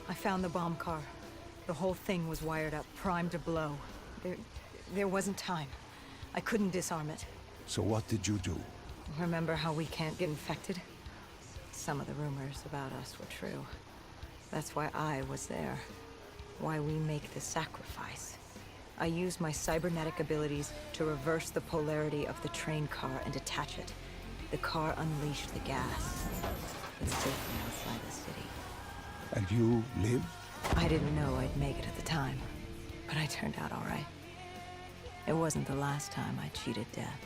I found the bomb car. The whole thing was wired up, primed to blow. There wasn't time. I couldn't disarm it. So what did you do? Remember how we can't get infected? Some of the rumors about us were true. That's why I was there. Why we make the sacrifice. I used my cybernetic abilities to reverse the polarity of the train car and detach it. The car unleashed the gas. It's safely outside the city. And you lived? I didn't know I'd make it at the time, but I turned out all right. It wasn't the last time I cheated death.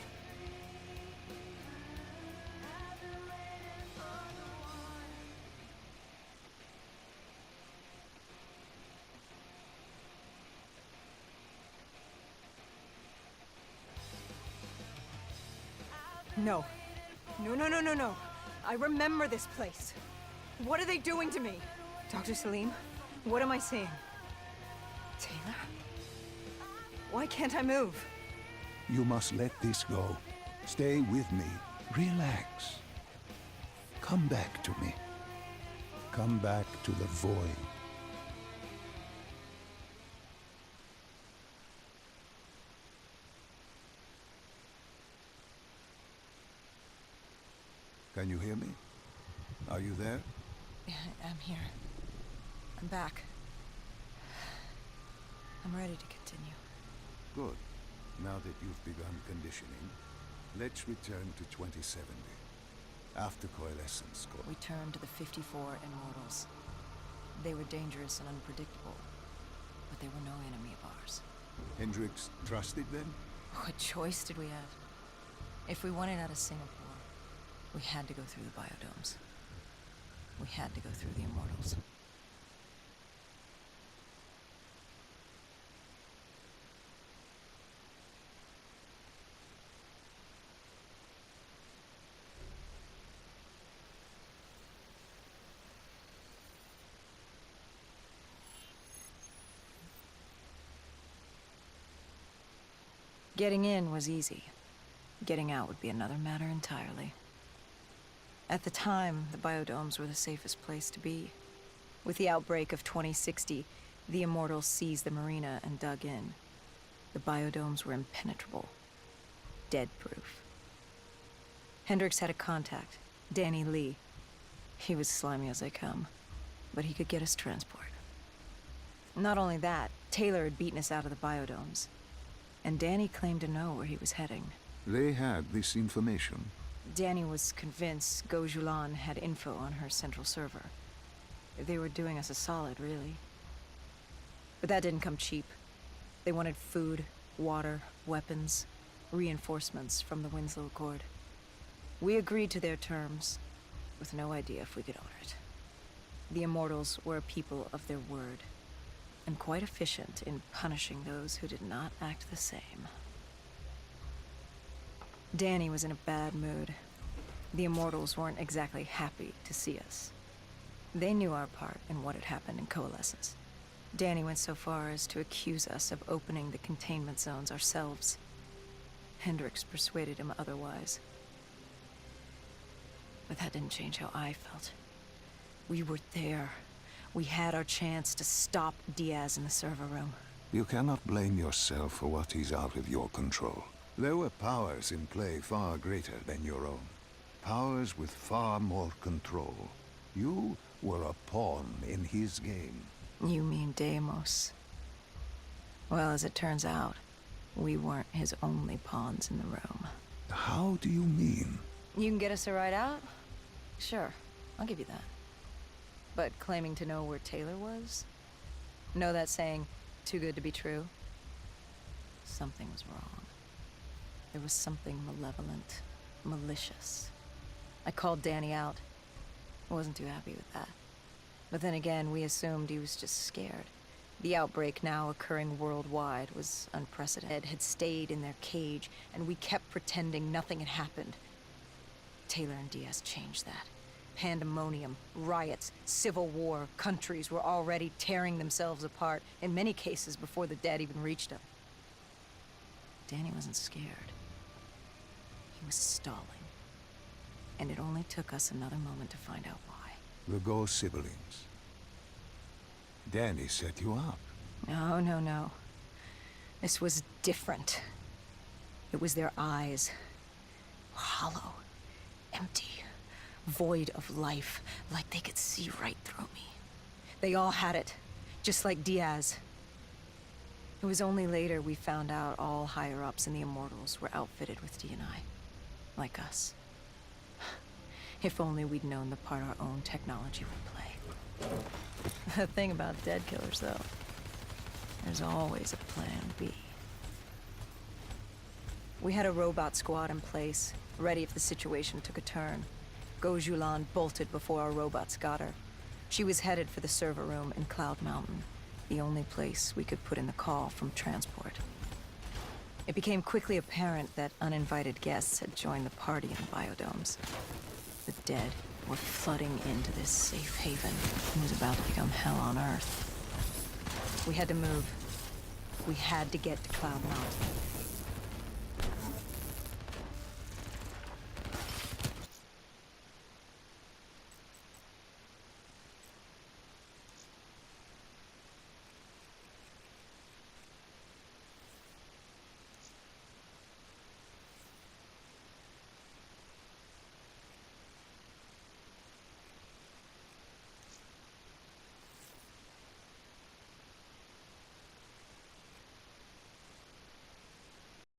No. No. I remember this place. What are they doing to me? Dr. Salim? What am I seeing? Taylor? Why can't I move? You must let this go. Stay with me. Relax. Come back to me. Come back to the void. Can you hear me? Are you there? Yeah, I'm here. I'm back. I'm ready to continue. Good. Now that you've begun conditioning, let's return to 2070. After coalescence core. We turned to the 54 Immortals. They were dangerous and unpredictable, but they were no enemy of ours. Hendricks trusted them? What choice did we have? If we wanted out of Singapore, we had to go through the biodomes. We had to go through the Immortals. Getting in was easy. Getting out would be another matter entirely. At the time, the biodomes were the safest place to be. With the outbreak of 2060, the Immortals seized the marina and dug in. The biodomes were impenetrable. Dead-proof. Hendricks had a contact, Danny Lee. He was slimy as they come, but he could get us transport. Not only that, Taylor had beaten us out of the biodomes. And Danny claimed to know where he was heading. They had this information. Danny was convinced Gojulan had info on her central server. They were doing us a solid, really. But that didn't come cheap. They wanted food, water, weapons, reinforcements from the Winslow Accord. We agreed to their terms, with no idea if we could honor it. The Immortals were a people of their word, and quite efficient in punishing those who did not act the same. Danny was in a bad mood. The Immortals weren't exactly happy to see us. They knew our part in what had happened in Coalescence. Danny went so far as to accuse us of opening the containment zones ourselves. Hendricks persuaded him otherwise. But that didn't change how I felt. We were there. We had our chance to stop Diaz in the server room. You cannot blame yourself for what is out of your control. There were powers in play far greater than your own. Powers with far more control. You were a pawn in his game. You mean Deimos? Well, as it turns out, we weren't his only pawns in the room. How do you mean? You can get us a ride out? Sure, I'll give you that. But claiming to know where Taylor was? Know that saying, too good to be true? Something was wrong. There was something malevolent, malicious. I called Danny out. I wasn't too happy with that. But then again, we assumed he was just scared. The outbreak, now occurring worldwide, was unprecedented. Had stayed in their cage, and we kept pretending nothing had happened. Taylor and Diaz changed that. Pandemonium, riots, civil war, countries were already tearing themselves apart, in many cases before the dead even reached them. Danny wasn't scared. He was stalling. And it only took us another moment to find out why. The Ghost siblings. Danny set you up. No, no, no. This was different. It was their eyes. Hollow. Empty. Void of life. Like they could see right through me. They all had it. Just like Diaz. It was only later we found out all higher-ups in the Immortals were outfitted with D&I. Like us. If only we'd known the part our own technology would play. The thing about dead killers, though, there's always a plan B. We had a robot squad in place, ready if the situation took a turn. Gojulan bolted before our robots got her. She was headed for the server room in Cloud Mountain, the only place we could put in the call from transport. It became quickly apparent that uninvited guests had joined the party in the biodomes. The dead were flooding into this safe haven. It was about to become hell on Earth. We had to move. We had to get to Cloud Mountain.